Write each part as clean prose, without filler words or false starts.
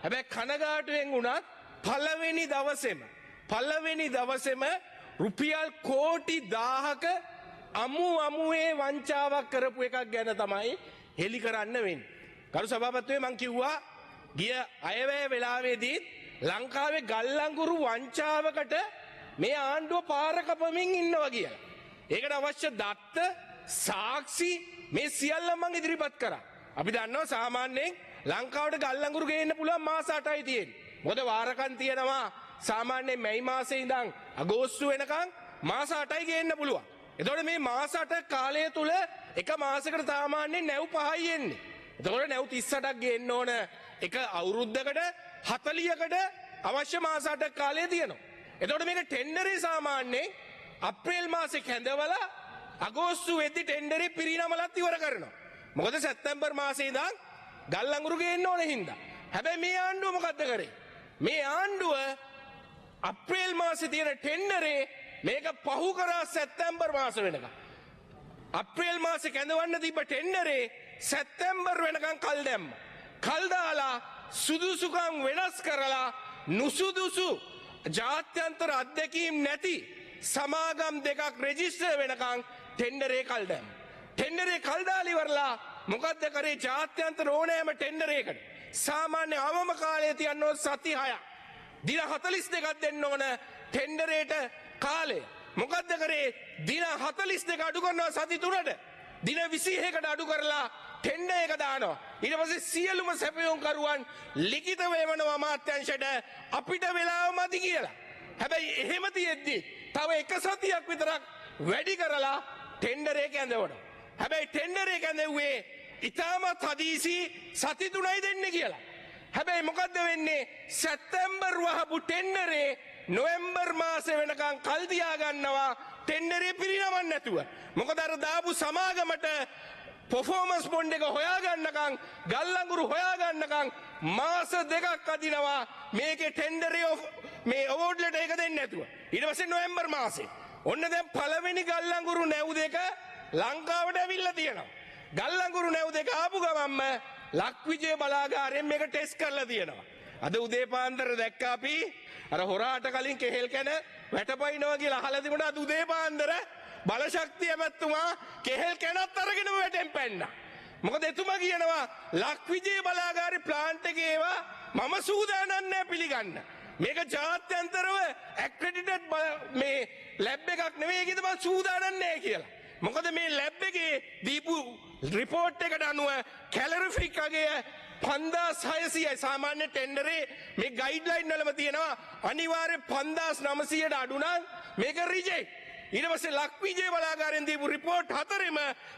හැබැයි කනගාටුවෙන් වුණත් පළවෙනි දවසේම රුපියල් කෝටි 1000ක අමුවේ වංචාවක් කරපු එකක් ගැන තමයි හෙලි කරන්න වෙන්නේ. කරු සභාපතිතුමේ මං කිව්වා ගිය අයවැය වෙලාවේදී ලංකාවේ ගල්ලංගුරු වංචාවකට මේ ආණ්ඩුව පාර කපමින් ඉන්නවා කියලා. ඒකට අවශ්‍ය දත්ත සාක්ෂි මේ සියල්ල මං ඉදිරිපත් කරා. අපි දන්නවා සාමාන්‍යයෙන් ලංකාවට ගල්ලංගුරු ගේන්න පුළුවන් මාස 8යි තියෙන්නේ. මොකද වාරකම් තියෙනවා සාමාන්‍යයෙන් මැයි මාසේ ඉඳන් අගෝස්තු වෙනකන් මාස 8යි ගේන්න පුළුවන්. එතකොට මේ මාස 8 කාලය තුල එක මාසයකට සාමාන්‍යයෙන් නැව් 5යි එන්නේ. එතකොට නැව් 38ක් ගේන්න ඕන එක අවුරුද්දකට 40කට අවශ්‍ය මාස 8ක් කාලය තියෙනවා. එතකොට මේක ටෙන්ඩරේ සාමාන්‍යයෙන් අප්‍රේල් මාසේ කැඳවලා අගෝස්තු වෙද්දි ටෙන්ඩරේ පිරිනමලත් ඉවර කරනවා. මොකද සැප්තැම්බර් මාසේ ඉඳන් ගල්ලංගුරු ගේන්න ඕනේ හින්දා. හැබැයි මේ ආණ්ඩුව මොකද්ද කරේ? මේ ආණ්ඩුව අප්‍රේල් මාසේ තියෙන ටෙන්ඩරේ මේක පහු කරා සැප්තැම්බර් මාස වෙනකන්. අප්‍රේල් මාසේ කැඳවන්න තිබ්බ ටෙන්ඩරේ සැප්තැම්බර් වෙනකන් කල් දැම්මා. කල් දාලා සුදුසුකම් වෙනස් කරලා නුසුදුසු ජාත්‍යන්තර අධ්‍යක්ීම් නැති සමාගම් දෙකක් රෙජිස්ටර් වෙනකන් ටෙන්ඩරේ කල් දැම්මා. ටෙන්ඩරේ කල් දාලා ඉවරලා මොකද්ද කරේ? ජාත්‍යන්තර ඕනෑම ටෙන්ඩරයකට සාමාන්‍ය අවම කාලය තියන්න ඕන සති 6ක්. දින 42ක් දෙන්න ඕන ටෙන්ඩරේට කාලය. මොකද්ද කරේ? දින 42 අඩු කරනවා සති 3ට. දින 21කට අඩු කරලා ටෙන්ඩර් එක දානවා. ඊට පස්සේ සියලුම සැපයුම් කරුවන් ලිඛිතව එවනවා අමාත්‍යාංශයට අපිට වෙලාව මදි කියලා. හැබැයි එහෙම තියෙද්දි තව එක සතියක් විතරක් වැඩි කරලා ටෙන්ඩර් එක ඇඳවනවා. හැබැයි ටෙන්ඩර් එක ඇඳෙව්වේ ඉතාමත් හදිසි සති 3යි දෙන්නේ කියලා. හැබැයි මොකද්ද වෙන්නේ? සැප්තැම්බර් වහපු ටෙන්ඩරේ නොවැම්බර් මාසේ වෙනකන් කල් තියා ගන්නවා ටෙන්ඩරේ පිරිනමන්න නැතුව. මොකද අර දාපු සමාගමට පර්ෆෝමන්ස් බොන්ඩ් එක හොයා ගන්නකම් ගල්ලංගුරු හොයා ගන්නකම් මාස දෙකක් අදිනවා මේකේ ටෙන්ඩරේ මේ අවෝඩ් ලෙටර් එක දෙන්නේ නැතුව. ඊට පස්සේ නොවැම්බර් මාසේ ඔන්න දැන් පළවෙනි ගල්ලංගුරු නැව් දෙක ලංකාවට ඇවිල්ලා තියෙනවා. ගල්ලංගුරු නැව් දෙක ආපු ගමන්ම ලක්විජය බලාගාරයෙන් මේක ටෙස්ට් කරලා තියෙනවා. අද උදේ පාන්දර දැක්කා අපි අර හොරාට කලින් කෙහෙල් කන වැටපයින්නවා කියලා අහලා තිබුණා. අද උදේ පාන්දර බලශක්තිය ඇමැත්තුමා කෙහෙල් කැනත් අරගෙනම වැටෙන් පැන්නා. මොකද එතුමා කියනවා ලක්විජය බලාගාරේ ප්ලාන්ට් එකේ ඒවා මම සූදානම් නැහැ පිළිගන්න. මේක ජාත්‍යන්තරව ඇක්‍රෙඩිටඩ් මේ ලැබ් එකක් නෙවෙයි. ඒකද මම සූදානම් නැහැ කියලා. මොකද මේ ලැබ් එකේ දීපු රිපෝට් එකට අනුව කැලරිෆික් අගය 5600යි. සාමාන්‍ය ටෙන්ඩරේ මේ ගයිඩ්ලයින් වලම තියෙනවා අනිවාර්යෙන් 5900ට අඩු නම් මේක රිජෙක්ට්. ඊට පස්සේ ලක්විජය බලාගාරයෙන් දීපු රිපෝට් හතරෙම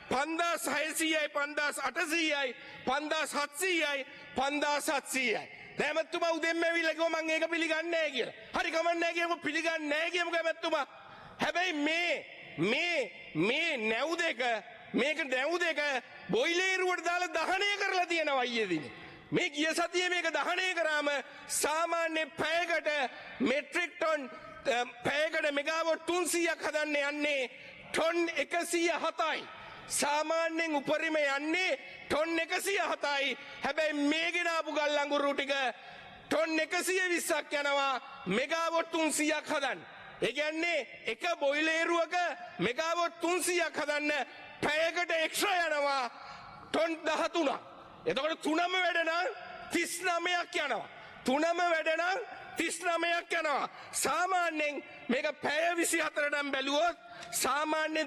5600යි 5800යි 5700යි 5700යි. දැමතුමා උදෙන්ම ඇවිල්ලා කිව්වා මම ඒක පිළිගන්නේ නැහැ කියලා. හරි කමන්නේ නැහැ කියමු පිළිගන්නේ නැහැ කියමු කැමැත්තුමා. හැබැයි මේ නැව් දෙක මේක නැව් දෙක බොයිලේරුවට දාලා දහනය කරලා තියෙනවා අයියේ දිනේ. මේ ගිය සතියේ මේක දහනය කරාම සාමාන්‍ය පැයකට මෙට්‍රික් ටොන් පැයකට මෙගාවොට් 300ක් හදන්න යන්නේ ටොන් 107යි. සාමාන්‍යයෙන් උපරිම යන්නේ ටොන් 107යි. හැබැයි මේ ගෙන ආපු ගල්ලංගුරු ටික ටොන් 120ක් යනවා මෙගාවොට් 300ක් හදන්න. ඒ කියන්නේ එක බොයිලේරුවක මෙගාවොට් 300ක් හදන්න පැයකට එක්ස්ට්‍රා යනවා ටොන් 13ක්. එතකොට තුනම වැඩ නම් 39ක් යනවා. තුනම වැඩ නම් 39ක් යනවා. සාමාන්‍යයෙන් මේක පැය 24 නම් බැලුවොත් සාමාන්‍ය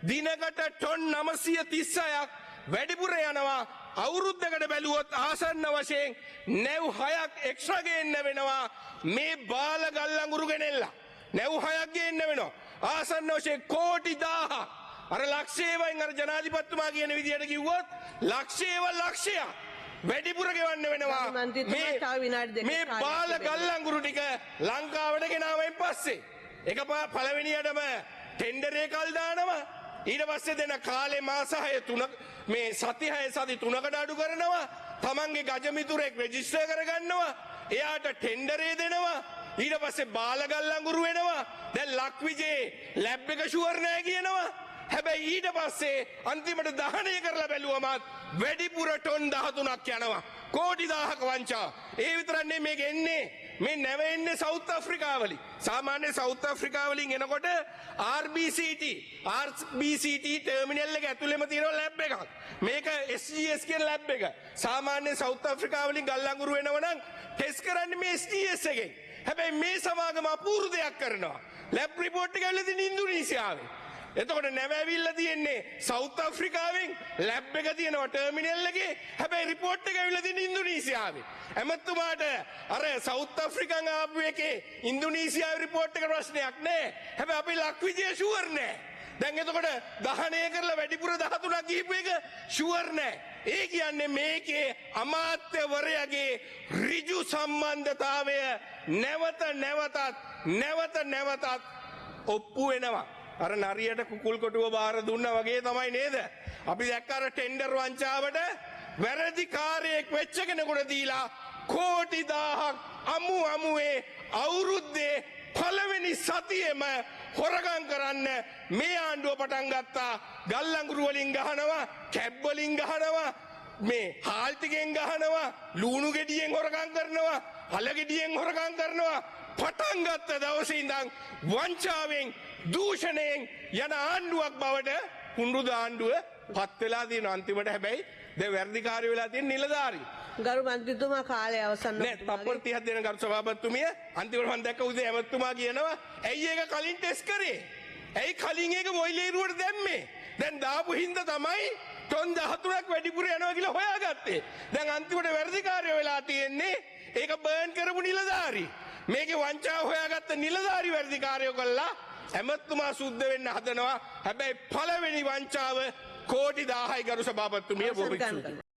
දිනකට ටොන් 936ක් වැඩිපුර යනවා. අවුරුද්දකට බැලුවොත් ආසන්න වශයෙන් නැව් 6ක් එක්ස්ට්‍රා ගේන්න වෙනවා. මේ බාල ගල්ලංගුරු ගෙනෙල්ලා නැව් 6ක් ගේන්න වෙනවා. ආසන්න වශයෙන් කෝටි 1000ක්. අර ලක්ෂේවයින් අර ජනාධිපතිතුමා කියන විදිහට කිව්වොත් ලක්ෂයක් වැඩිපුර ගෙවන්න වෙනවා. මේ බාල ගල්ලංගුරු ටික ලංකාවට ගෙනාවෙන් පස්සේ එක පළවෙනියටම ටෙන්ඩරේ කල් දානවා. ඊට පස්සේ දෙන කාලේ මාස 6 මේ සති 6 සති 3කට අඩු කරනවා. තමන්ගේ ගජමිතුරෙක් රෙජිස්ටර් කරගන්නවා. එයාට ටෙන්ඩරේ දෙනවා. ඊට පස්සේ බාල ගල්ලංගුරු වෙනවා. දැන් ලක්විජේ ලැබ් එක ෂුවර් නැහැ කියනවා. හැබැයි ඊට පස්සේ අන්තිමට දහනය කරලා බැලුවමත් වැඩිපුර ටොන් 13ක් යනවා. කෝටි 1000ක වංචා. ඒ විතරක් නෙමෙයි මේක එන්නේ. මේ නැව එන්නේ සවුත් අප්‍රිකාවලින්. සාමාන්‍ය සවුත් අප්‍රිකාවලින් එනකොට RBCT ටර්මිනල් එක ඇතුළේම තියෙන ලැබ් එකක්. මේක SGS කියන ලැබ් එක. සාමාන්‍ය සවුත් අප්‍රිකාවලින් ගල් අඟුරු වෙනවනම් ටෙස්ට් කරන්නේ මේ SGS එකෙන්. හැබැයි මේ සමාගම අපූර්ව දෙයක් කරනවා. ලැබ් රිපෝට් එක ඇවිල්ලා තියෙන ඉන්දුනීසියාවේ. එතකොට නැව ඇවිල්ලා තියෙන්නේ සවුත් අප්‍රිකාවෙන් ලැබ් එක තියෙනවා ටර්මිනල් එකේ. හැබැයි රිපෝට් එක ඇවිල්ලා තියෙන්නේ ඉන්දුනීසියාවේ. ඇමතුමාට අර සවුත් අප්‍රිකන් ආපු එකේ ඉන්දුනීසියාවේ රිපෝට් එක ප්‍රශ්නයක් නෑ. හැබැයි අපි ලක්විජය ෂුවර් නෑ. දැන් එතකොට දහනය කරලා වැඩිපුර 13ක් ගිහපු එක ෂුවර් නෑ. ඒ කියන්නේ මේකේ අමාත්‍යවරයාගේ ඍජු සම්බන්ධතාවය නැවත ඔප්පු වෙනවා. අර නරියට කුකුල් කොටුව බාර දුන්නා වගේ තමයි නේද? අපි දැක්ක අර ටෙන්ඩර් වංචාවට වැරදිකාරයෙක් වෙච්ච කෙනෙකුට දීලා කෝටි 1000ක් අමුවේ අවුරුද්දේ පළවෙනි සතියේම හොරගම් කරන්න මේ ආණ්ඩුව පටන් ගත්තා. ගල් අඟුරු වලින් ගහනවා, කැබ් වලින් ගහනවා, මේ හාල් ටිකෙන් ගහනවා, ලුණු ගෙඩියෙන් හොරගම් කරනවා, අල ගෙඩියෙන් හොරගම් කරනවා. පටන් ගත්ත දවසේ ඉඳන් වංචාවෙන් දූෂණයෙන් යන ආණ්ඩුවක් බවට කුණුරුද ආණ්ඩුව පත් වෙලා තියෙන. අන්තිමට හැබැයි දැන් වැඩිකාරයෝ වෙලා තියෙන නිලධාරී. ගරු මන්ත්‍රීතුමා කාලය අවසන් නෑ තප්පර 30ක් දෙන ගරු සභාපතිතුමිය අන්තිමට මම දැක්ක උදේ ඇමතුමා කියනවා ඇයි ඒක කලින් ටෙස්ට් කරේ? ඇයි කලින් ඒක මොයිලේරුවට දැම්මේ? දැන් දාපු හින්දා තමයි ටොන් 13ක් වැඩිපුර යනවා කියලා හොයාගත්තේ. දැන් අන්තිමට වැඩිකාරයෝ වෙලා තියෙන්නේ ඒක බර්න් කරපු නිලධාරී. මේකේ වංචාව හොයාගත්ත නිලධාරී වැඩිකාරයෝ කළා ඇමතුමා සුද්ධ වෙන්න හදනවා. හැබැයි පළවෙනි වංචාව කෝටි 1000යි ගරු සභාපතිතුමිය බොහොම